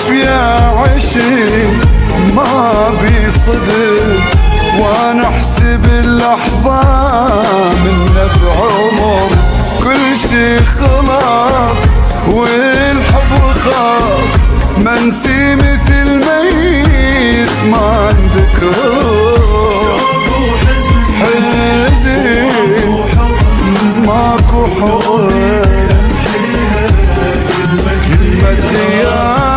عافية عشق ما بيصدق، وانا احسب اللحظة منا بعمر. كل شي خلاص والحب خاص، منسي مثل ميت ما نذكر. حزن ماكو حب، كلمة غياب.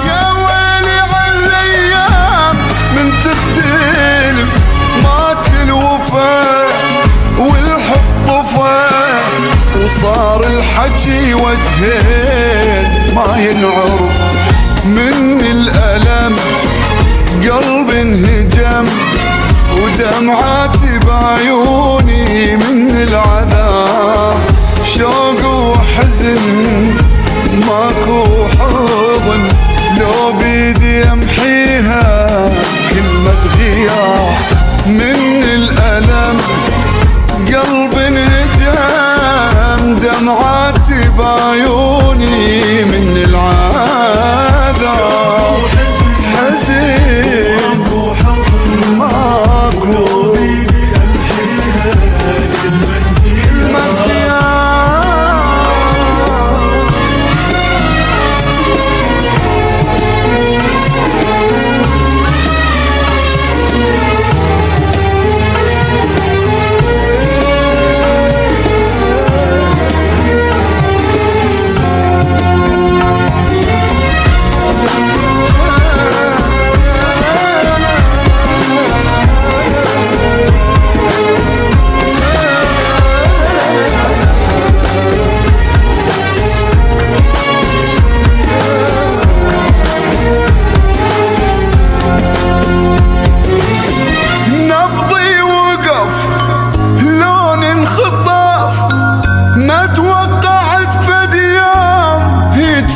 يا ويلي عالايام من تختلف، مات الوفا والحب طفى، وصار الحكي وجهين ما ينعرف. من الألم قلب انهجم، ودمعاتي بعيوني من العذاب. شوق وحزن ماكو حضن، لو بيدي امحيها كلمة غياب. من الألم قلب انهجم، دمعاتي بعيوني من العذاب. حزن ماكو كلمة غياب.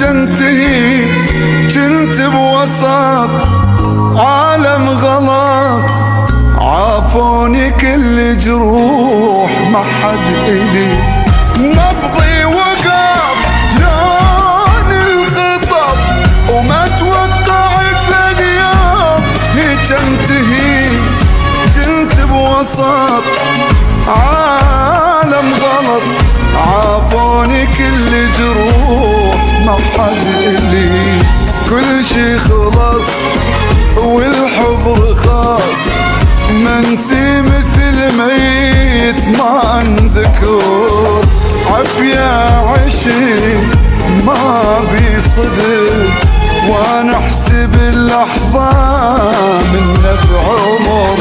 تنتهي كنت بوسط عالم غلط، عافوني كل جروح ما حد إلي. نبضي وقف لون الخطب، وما توقعت فد يوم هيك انتهي. كنت بوسط عالم غلط، عافوني كل جروح ما حد إلي. كل شي خلص والحب رخاص، منسي مثل ميت ما نذكر. عافية عشق ما بيصدق، وانا احسب اللحظة منا بعمر.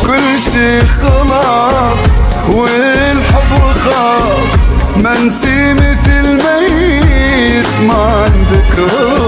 كل شي خلاص والحب خاص، منسي مثل ميت ما نذكر.